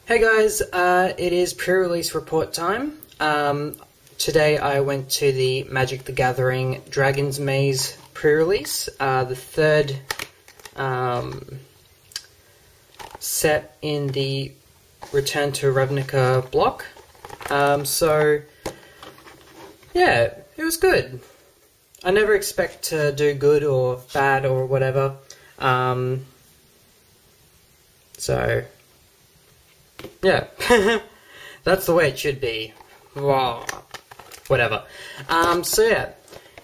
Hey guys, it is pre-release report time. Today I went to the Magic the Gathering Dragon's Maze pre-release, the third set in the Return to Ravnica block. So yeah, it was good. I never expect to do good or bad or whatever. So yeah, that's the way it should be. Wow. Whatever. So yeah,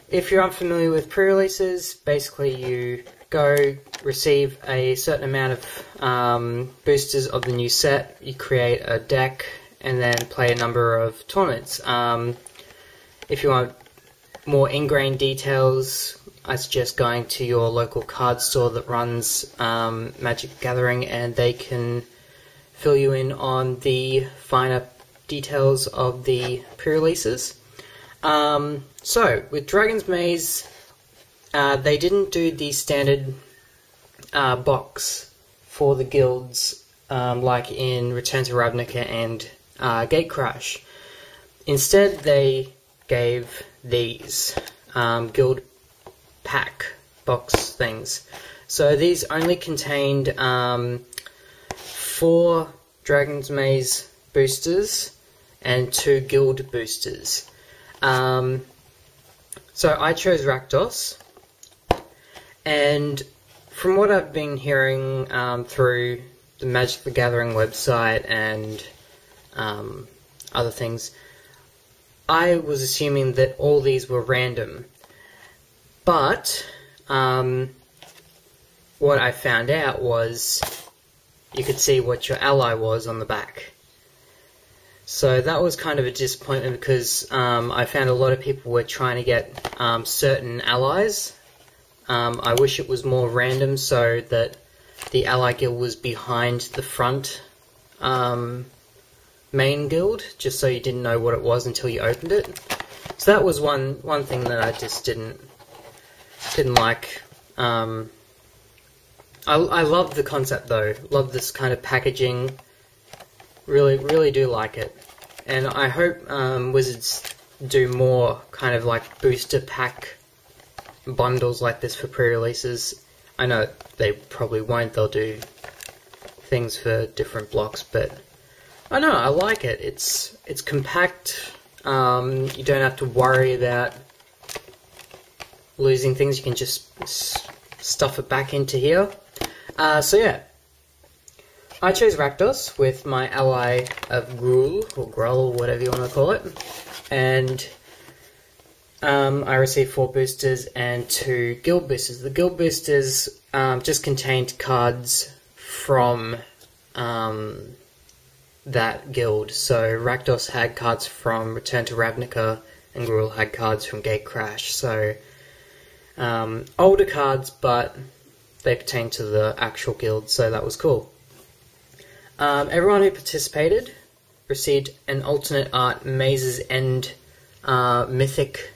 if you're unfamiliar with pre-releases, basically you go receive a certain amount of boosters of the new set, you create a deck, and then play a number of tournaments. If you want more ingrained details, I suggest going to your local card store that runs Magic the Gathering, and they can fill you in on the finer details of the pre-releases. So, with Dragon's Maze, they didn't do the standard box for the guilds like in Return to Ravnica and Gatecrash. Instead, they gave these guild pack box things. So these only contained 4 Dragon's Maze boosters and 2 guild boosters. So I chose Rakdos, and from what I've been hearing through the Magic the Gathering website and other things, I was assuming that all these were random. But what I found out was you could see what your ally was on the back. So that was kind of a disappointment because I found a lot of people were trying to get certain allies. I wish it was more random so that the ally guild was behind the front main guild, just so you didn't know what it was until you opened it. So that was one thing that I just didn't like. I love the concept though. Love this kind of packaging. Really do like it. And I hope Wizards do more kind of like booster pack bundles like this for pre-releases. I know they probably won't. They'll do things for different blocks, but I know I like it. It's compact. You don't have to worry about losing things. You can just stuff it back into here. So yeah, I chose Rakdos with my ally of Gruul, or Gruul, whatever you want to call it, and I received 4 boosters and 2 guild boosters. The guild boosters just contained cards from that guild, so Rakdos had cards from Return to Ravnica, and Gruul had cards from Gatecrash, so older cards, but they pertain to the actual guild, so that was cool. Everyone who participated received an alternate art Maze's End mythic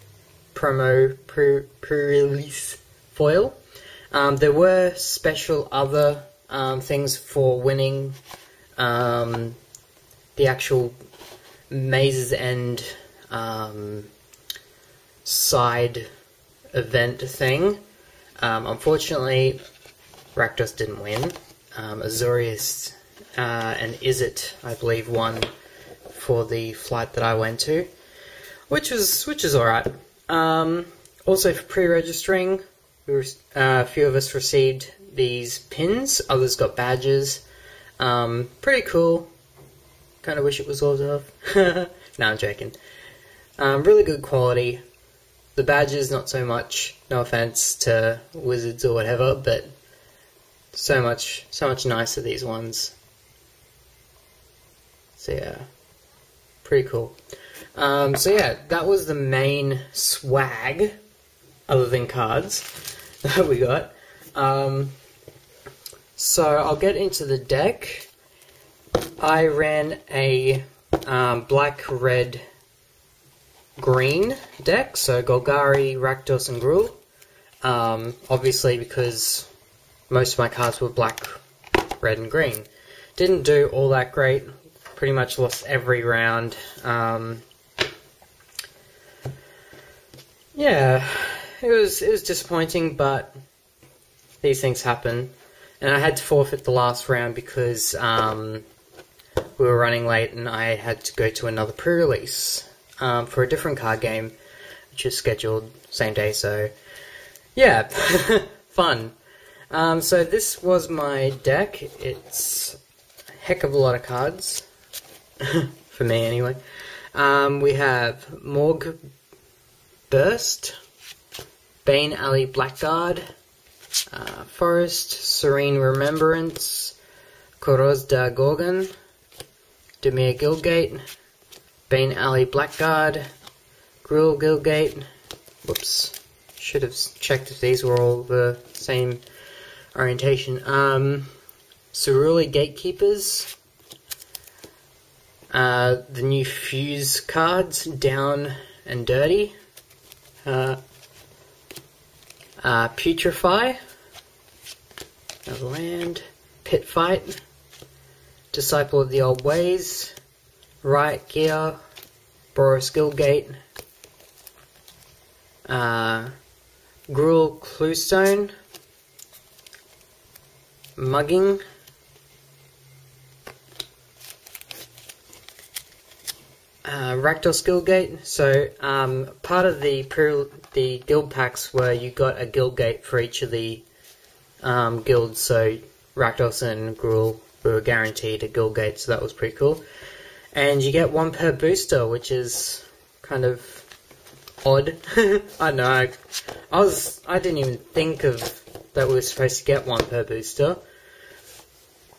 promo pre-release foil. There were special other things for winning the actual Maze's End side event thing. Unfortunately, Rakdos didn't win. Azorius and Izzet, I believe, won for the flight that I went to, which is alright. Also, for pre-registering, a few of us received these pins. Others got badges. Pretty cool. Kind of wish it was autographed. No, I'm joking. Really good quality. The badges, not so much. No offense to Wizards or whatever, but so much nicer, these ones. So yeah, pretty cool. So yeah, that was the main swag, other than cards, that we got. So I'll get into the deck. I ran a black, red, green deck, so Golgari, Rakdos, and Gruul. Obviously because most of my cards were black, red, and green. Didn't do all that great Pretty much lost every round. Yeah, it was disappointing, but these things happen. And I had to forfeit the last round because we were running late and I had to go to another pre-release for a different card game, which is scheduled same day, so yeah, fun. So this was my deck. It's a heck of a lot of cards, for me anyway. We have Morgue Burst, Bane Alley Blackguard, Forest Serene Remembrance, Korozda Gorgon, Demir Guildgate, Bane Alley Blackguard, Gruul Guildgate. Whoops, should have checked if these were all the same orientation. Ceruli Gatekeepers, the new Fuse cards, Down and Dirty, Putrefy, another land, Pit Fight, Disciple of the Old Ways, Riot Gear, Boris Guildgate, Gruul Cluestone, Mugging, Rakdos Guildgate. So part of the guild packs where you got a Guildgate for each of the guilds, so Rakdos and Gruul were guaranteed a Guildgate, so that was pretty cool. And you get one per booster, which is kind of odd. I don't know, I didn't even think of that we were supposed to get one per booster.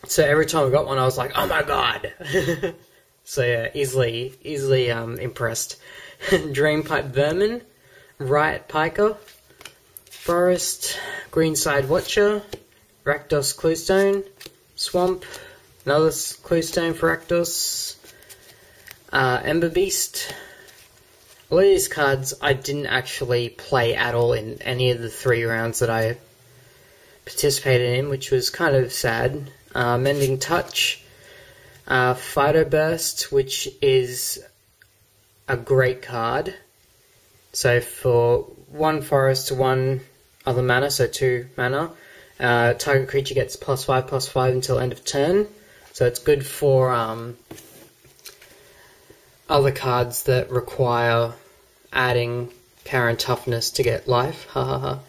So every time I got one I was like, oh my god! So yeah, easily impressed. Dreampipe Vermin, Riot Piker, Forest, Greenside Watcher, Rakdos Cluestone, Swamp, another Cluestone for Rakdos, Ember Beast. A lot of these cards I didn't actually play at all in any of the 3 rounds that I participated in, which was kind of sad. Mending Touch, Phyto Burst, which is a great card. So for 1 forest to 1 other mana, so 2 mana, target creature gets +5/+5 until end of turn. So it's good for other cards that require adding power and toughness to get life, hahaha.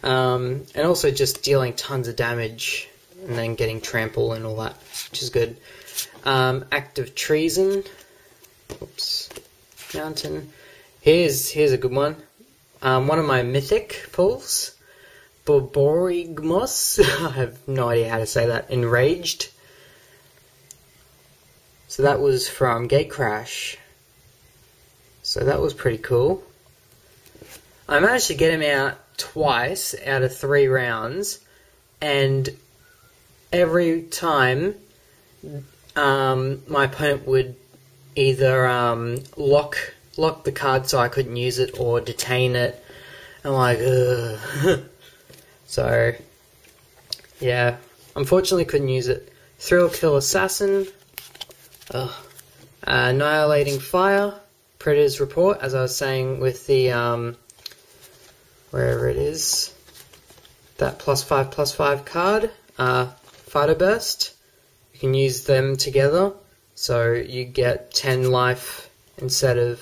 And also just dealing tons of damage and then getting trample and all that, which is good. Act of Treason. Oops. Mountain. Here's a good one. One of my mythic pulls. Borborygmos. I have no idea how to say that. Enraged. So that was from Gatecrash. So that was pretty cool. I managed to get him out twice out of 3 rounds, and every time my opponent would either lock the card so I couldn't use it or detain it. I'm like, ugh. So yeah, unfortunately couldn't use it. Thrill Kill Assassin, Annihilating Fire, Predator's Report, as I was saying with the wherever it is, that +5/+5 card, Phyto Burst. You can use them together, so you get 10 life instead of,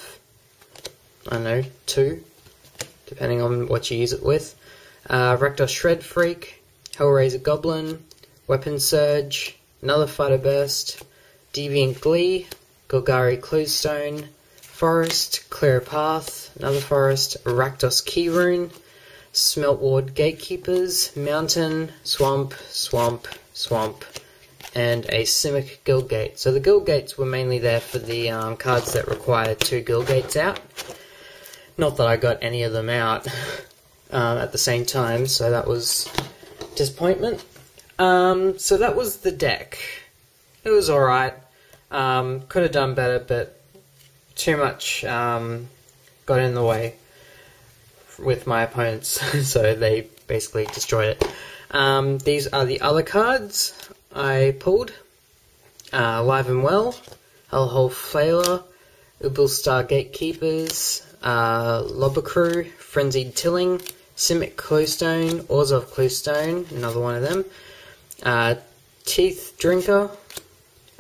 I don't know, 2, depending on what you use it with. Rakdos Shred Freak, Hellraiser Goblin, Weapon Surge, another Phyto Burst, Deviant Glee, Golgari Cluestone, Forest, Clear a Path, another Forest, Rakdos Keyrune, Smelt Ward Gatekeepers, Mountain, Swamp, and a Simic Guildgate. So the Guildgates were mainly there for the cards that required 2 Guildgates out. Not that I got any of them out at the same time, so that was disappointment. So that was the deck. It was alright. Could have done better, but too much got in the way with my opponents, so they basically destroyed it. These are the other cards I pulled. Live and Well, Hellhole Flailer, Ubilstar Gatekeepers, Lobacrew, Frenzied Tilling, Simic Cluestone, Orzhov Cluestone, another one of them, Teeth Drinker,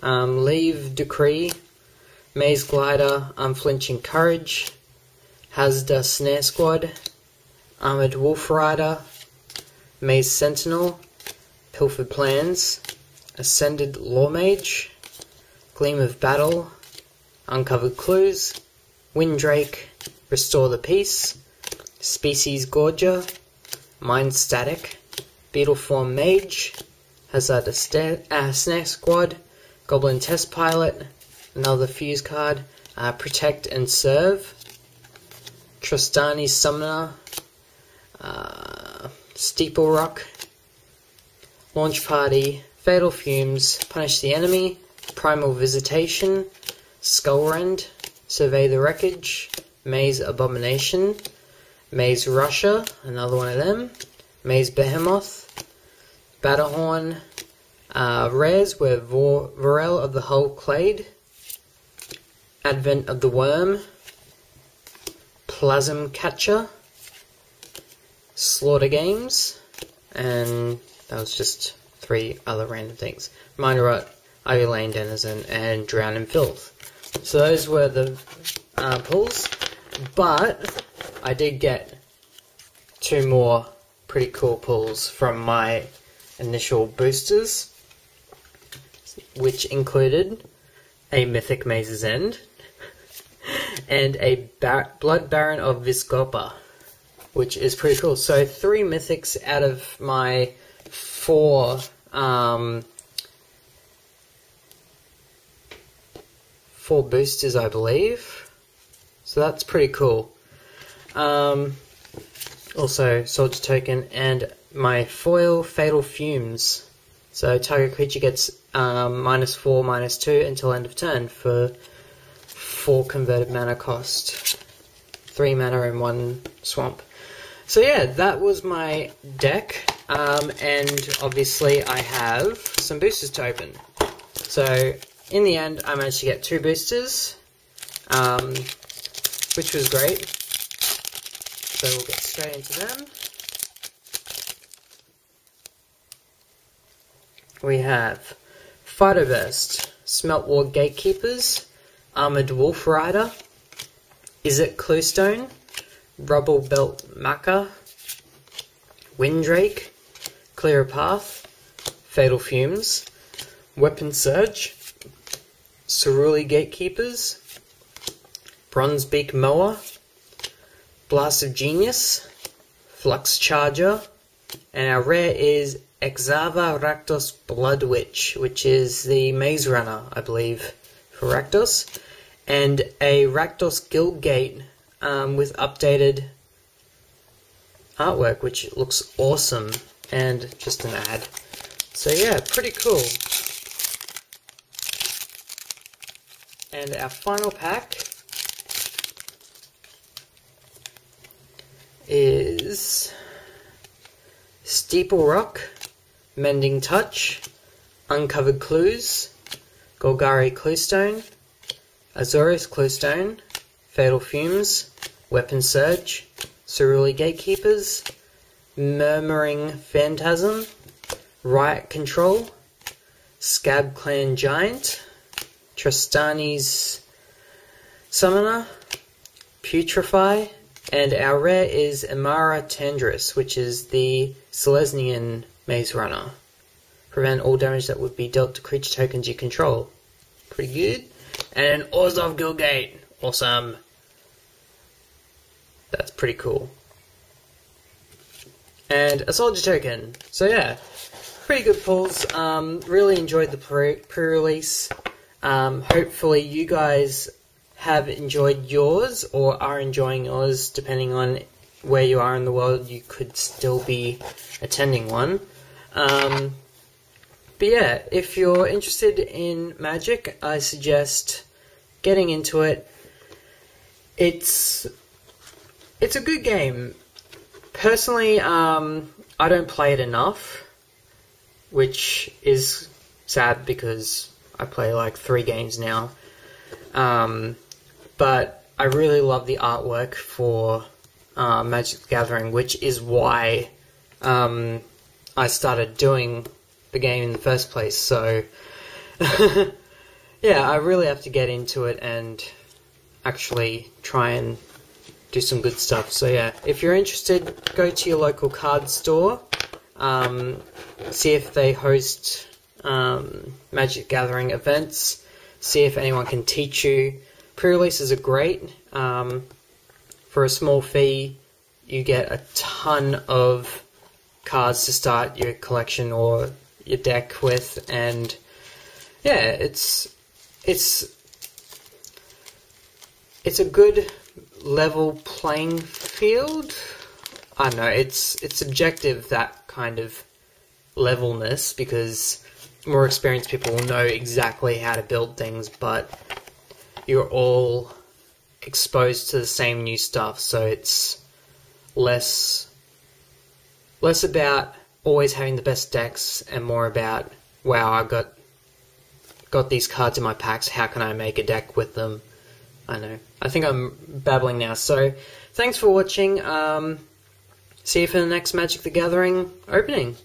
Leave Decree, Maze Glider, Unflinching Courage, Hazda Snare Squad, Armored Wolf Rider, Maze Sentinel, Pilfered Plans, Ascended Lawmage, Gleam of Battle, Uncovered Clues, Windrake, Restore the Peace, Species Gorger, Mind Static, Beetleform Mage, Hazard Snare Squad, Goblin Test Pilot, another Fuse card, Protect and Serve, Trostani Summoner, Steeple Rock, Launch Party, Fatal Fumes, Punish the Enemy, Primal Visitation, Skullrend, Survey the Wreckage, Maze Abomination, Maze Rusher, another one of them, Maze Behemoth, Battlehorn, rares were Vorel of the Hull Clade, Advent of the Worm, Plasm Catcher, Slaughter Games, and that was just 3 other random things. Minor Rot, Ivy Lane Denizen, and Drown in Filth. So those were the pulls, but I did get 2 more pretty cool pulls from my initial boosters, which included a Mythic Maze's End and a Blood Baron of Viscopa, which is pretty cool. So 3 mythics out of my 4 boosters, I believe. So that's pretty cool. Also, Soldier Token and my foil Fatal Fumes. So target creature gets -4/-2 until end of turn for 4 converted mana cost. 3 mana and 1 swamp. So yeah, that was my deck, and obviously I have some boosters to open. So in the end, I managed to get 2 boosters, which was great. So we'll get straight into them. We have Fighterburst, Smeltwar Gatekeepers, Armored Wolf Rider, Is It Cluestone, Rubble Belt Maca, Windrake, Clear a Path, Fatal Fumes, Weapon Surge, Ceruli Gatekeepers, Bronzebeak Mower, Blast of Genius, Flux Charger, and our rare is Exava Rakdos Blood Witch, which is the Maze Runner, I believe, for Rakdos, and a Rakdos Guildgate with updated artwork, which looks awesome, and just an ad. So yeah, pretty cool. And our final pack is Steeple Rock, Mending Touch, Uncovered Clues, Golgari Cluestone, Azorius Cluestone, Fatal Fumes, Weapon Surge, Ceruli Gatekeepers, Murmuring Phantasm, Riot Control, Scab Clan Giant, Trostani's Summoner, Putrefy, and our rare is Imara Tandris, which is the Selesnian Maze Runner. Prevent all damage that would be dealt to creature tokens you control. Pretty good. And an Orzhov Guildgate. Awesome. That's pretty cool. And a Soldier Token. So yeah, pretty good pulls. Really enjoyed the pre-release. Hopefully you guys have enjoyed yours, or are enjoying yours, depending on where you are in the world. You could still be attending one. But yeah, if you're interested in Magic, I suggest getting into it. It's a good game. Personally, I don't play it enough, which is sad because I play like 3 games now. But I really love the artwork for Magic the Gathering, which is why I started doing the game in the first place. So yeah, I really have to get into it and actually try and do some good stuff. So yeah, if you're interested, go to your local card store, see if they host Magic Gathering events, see if anyone can teach you. Pre-releases are great. For a small fee, you get a ton of cards to start your collection or your deck with, and yeah, it's a good level playing field. I don't know, it's subjective, that kind of levelness, because more experienced people will know exactly how to build things, but you're all exposed to the same new stuff, so it's less about always having the best decks and more about, wow, I got these cards in my packs, how can I make a deck with them? I know, I think I'm babbling now, so thanks for watching. See you for the next Magic the Gathering opening.